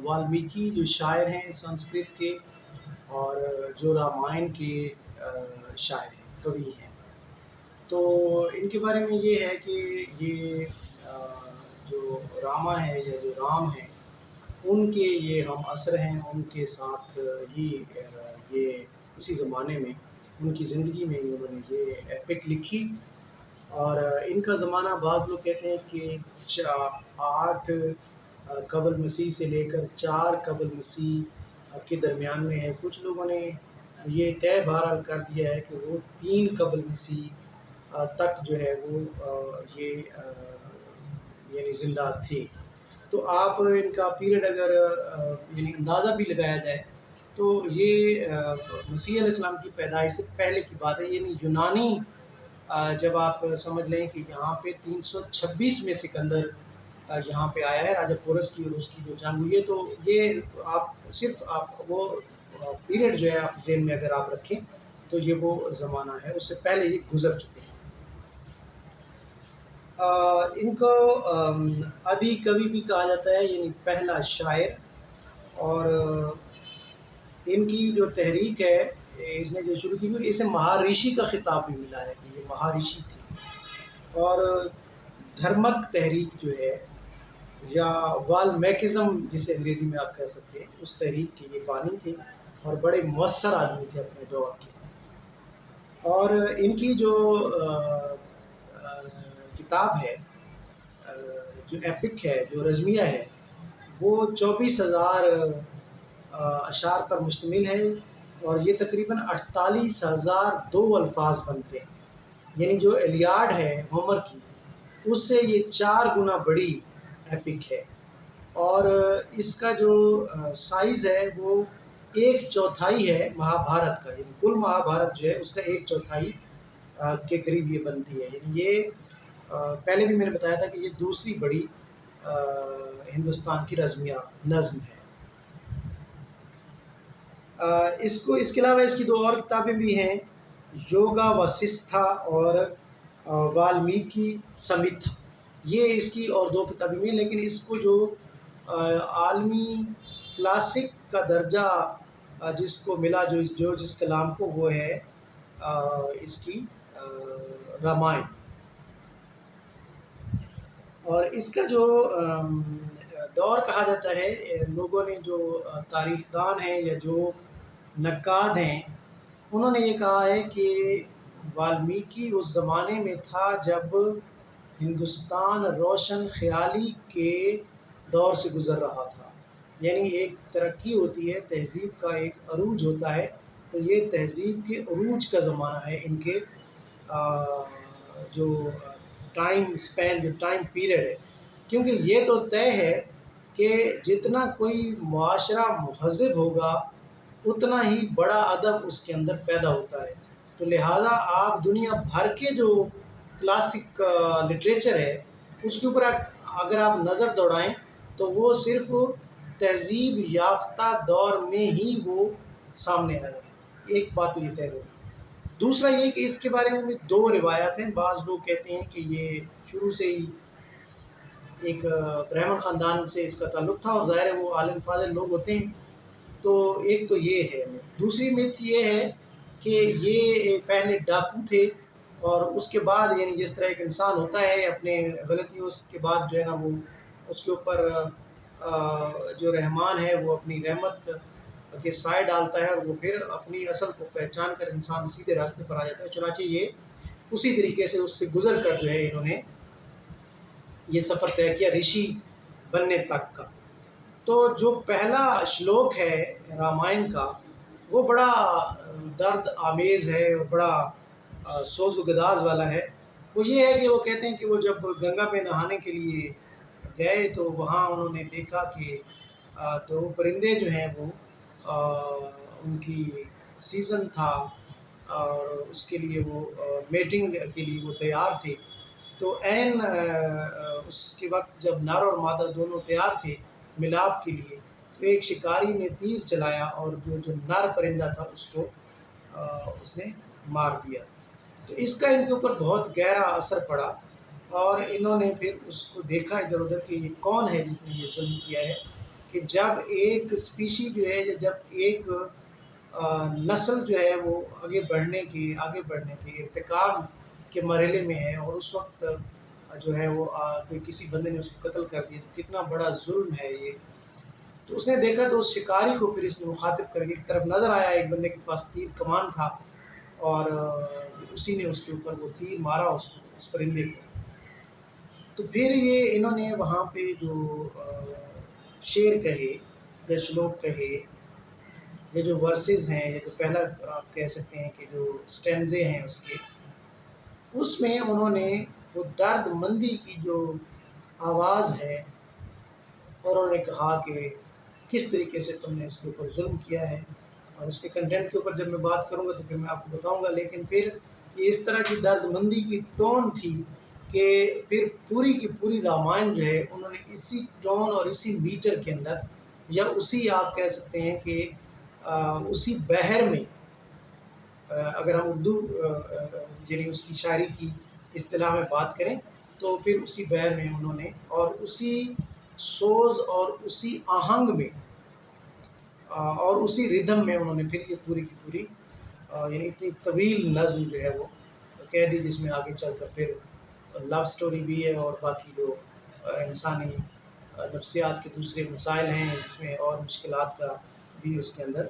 والمیکی جو شاعر ہیں سنسکرت کے، اور جو رامائن کے شاعر ہیں، کوی ہیں. تو ان کے بارے میں یہ ہے کہ یہ جو راما ہے یا جو رام ہیں، ان کے یہ ہم عصر ہیں، ان کے ساتھ ہی یہ اسی زمانے میں ان کی زندگی میں انہوں نے یہ ایپک لکھی. اور ان کا زمانہ بعض لوگ کہتے ہیں کہ 8 قبل مسیح سے لے کر 4 قبل مسیح کے درمیان میں ہے. کچھ لوگوں نے یہ طے بہرحال کر دیا ہے کہ وہ 3 قبل مسیح تک جو ہے وہ یہ یعنی زندہ تھے. تو آپ ان کا پیریڈ اگر یعنی اندازہ بھی لگایا جائے تو یہ مسیح علیہ السلام کی پیدائش سے پہلے کی بات ہے. یعنی یونانی جب آپ سمجھ لیں کہ یہاں پہ 326 میں سکندر یہاں پہ آیا ہے، راجہ پورس کی اور اس کی جو جنگ ہوئی ہے، تو یہ آپ صرف آپ وہ پیریڈ جو ہے آپ ذہن میں اگر آپ رکھیں تو یہ وہ زمانہ ہے، اس سے پہلے یہ گزر چکے ہیں. ان کو آدی کوی بھی کہا جاتا ہے، یعنی پہلا شاعر. اور ان کی جو تحریک ہے اس نے جو شروع کی ہوئی، اسے مہارشی کا خطاب بھی ملا ہے کہ یہ مہارشی تھے. اور دھرمک تحریک جو ہے یا والمیکزم جسے انگریزی میں آپ کہہ سکتے ہیں، اس تحریک کے یہ بانی تھے اور بڑے مؤثر آدمی تھے اپنے دور کے. اور ان کی جو کتاب ہے، جو ایپک ہے، جو رزمیہ ہے، وہ 24,000 اشعار پر مشتمل ہے. اور یہ تقریباً 48,002 الفاظ بنتے ہیں. یعنی جو الیاڈ ہے ہومر کی، اس سے یہ 4 گنا بڑی ایپک ہے. اور اس کا جو سائز ہے وہ 1/4 ہے مہابھارت کا. یعنی کل مہابھارت جو ہے اس کا 1/4 کے قریب یہ بنتی ہے. یعنی یہ پہلے بھی میں نے بتایا تھا کہ یہ دوسری بڑی ہندوستان کی رزمیہ نظم ہے. اس کے علاوہ اس کی 2 اور کتابیں بھی ہیں، یوگا وسستھا اور والمیکی سمیتھا. یہ اس کی اور 2 کتابیں بھی ہیں، لیکن اس کو جو عالمی کلاسک کا درجہ جس کو ملا، جو جس کلام کو، وہ ہے اس کی رامائن. اور اس کا جو دور کہا جاتا ہے، لوگوں نے جو تاریخ دان ہیں یا جو نقاد ہیں، انہوں نے یہ کہا ہے کہ والمیکی اس زمانے میں تھا جب ہندوستان روشن خیالی کے دور سے گزر رہا تھا. یعنی ایک ترقی ہوتی ہے، تہذیب کا ایک عروج ہوتا ہے، تو یہ تہذیب کے عروج کا زمانہ ہے. ان کے جو ٹائم اسپین، جو ٹائم پیریڈ ہے، کیونکہ یہ تو طے ہے کہ جتنا کوئی معاشرہ مہذب ہوگا اتنا ہی بڑا ادب اس کے اندر پیدا ہوتا ہے. تو لہٰذا آپ دنیا بھر کے جو کلاسک لٹریچر ہے اس کے اوپر اگر آپ نظر دوڑائیں تو وہ صرف تہذیب یافتہ دور میں ہی وہ سامنے آیا ہے. ایک بات تو یہ طے ہوگی. دوسرا یہ کہ اس کے بارے میں بھی 2 روایات ہیں. بعض لوگ کہتے ہیں کہ یہ شروع سے ہی ایک برہمن خاندان سے اس کا تعلق تھا، اور ظاہر ہے وہ عالم فاضل لوگ ہوتے ہیں. تو ایک تو یہ ہے. دوسری میتھ یہ ہے کہ یہ پہلے ڈاکو تھے، اور اس کے بعد یعنی جس طرح ایک انسان ہوتا ہے اپنے غلطیوں کے بعد جو ہے نا وہ اس کے اوپر جو رحمان ہے وہ اپنی رحمت کے سائے ڈالتا ہے، اور وہ پھر اپنی اصل کو پہچان کر انسان سیدھے راستے پر آ جاتا ہے. چنانچہ یہ اسی طریقے سے اس سے گزر کر جو ہے انہوں نے یہ سفر طے کیا رشی بننے تک کا. تو جو پہلا شلوک ہے رامائن کا وہ بڑا درد آمیز ہے اور بڑا سوز و گداز والا ہے. وہ یہ ہے کہ وہ کہتے ہیں کہ وہ جب گنگا میں نہانے کے لیے گئے تو وہاں انہوں نے دیکھا کہ تو وہ پرندے جو ہیں وہ ان کی سیزن تھا اور اس کے لیے وہ میٹنگ کے لیے وہ تیار تھے. تو عین اس کے وقت جب نر اور مادہ دونوں تیار تھے ملاپ کے لیے، تو ایک شکاری نے تیر چلایا اور جو نر پرندہ تھا اس کو اس نے مار دیا. تو اس کا ان کے اوپر بہت گہرا اثر پڑا، اور انہوں نے پھر اس کو دیکھا ادھر ادھر کہ یہ کون ہے جس نے یہ ظلم کیا ہے کہ جب ایک اسپیشی جو ہے یا جب ایک نسل جو ہے وہ آگے بڑھنے کے ارتقام کے مرحلے میں ہے، اور اس وقت جو ہے وہ کوئی کسی بندے نے اس کو قتل کر دیا، تو کتنا بڑا ظلم ہے یہ۔ تو اس نے دیکھا تو اس شکاری کو پھر اس نے مخاطب کر کے ایک طرف نظر آیا، ایک بندے کے پاس تیر کمان تھا، اور اسی نے اس کے اوپر وہ تیر مارا اس پرندے کو۔ تو پھر یہ انہوں نے وہاں پہ جو شعر کہے یا شلوک کہے یا جو ورسز ہیں یا جو پہلا آپ کہہ سکتے ہیں کہ جو سٹینزے ہیں اس میں انہوں نے وہ درد مندی کی جو آواز ہے، اور انہوں نے کہا کہ کس طریقے سے تم نے اس کے اوپر ظلم کیا ہے، اور اس کے کنٹینٹ کے اوپر جب میں بات کروں گا تو پھر میں آپ کو بتاؤں گا، لیکن پھر یہ اس طرح کی درد مندی کی ٹون تھی کہ پھر پوری کی پوری رامائن جو ہے انہوں نے اسی ٹون اور اسی میٹر کے اندر، یا اسی آپ کہہ سکتے ہیں کہ اسی بحر میں، اگر ہم اردو یعنی اس کی شاعری کی اصطلاح میں بات کریں تو پھر اسی بحر میں انہوں نے، اور اسی سوز اور اسی آہنگ میں اور اسی ردھم میں انہوں نے پھر یہ پوری کی پوری یعنی اتنی طویل نظم جو ہے وہ کہہ دی، جس میں آگے چل کر پھر لو سٹوری بھی ہے اور باقی جو انسانی نفسیات کے دوسرے مسائل ہیں، جس میں اور مشکلات کا بھی اس کے اندر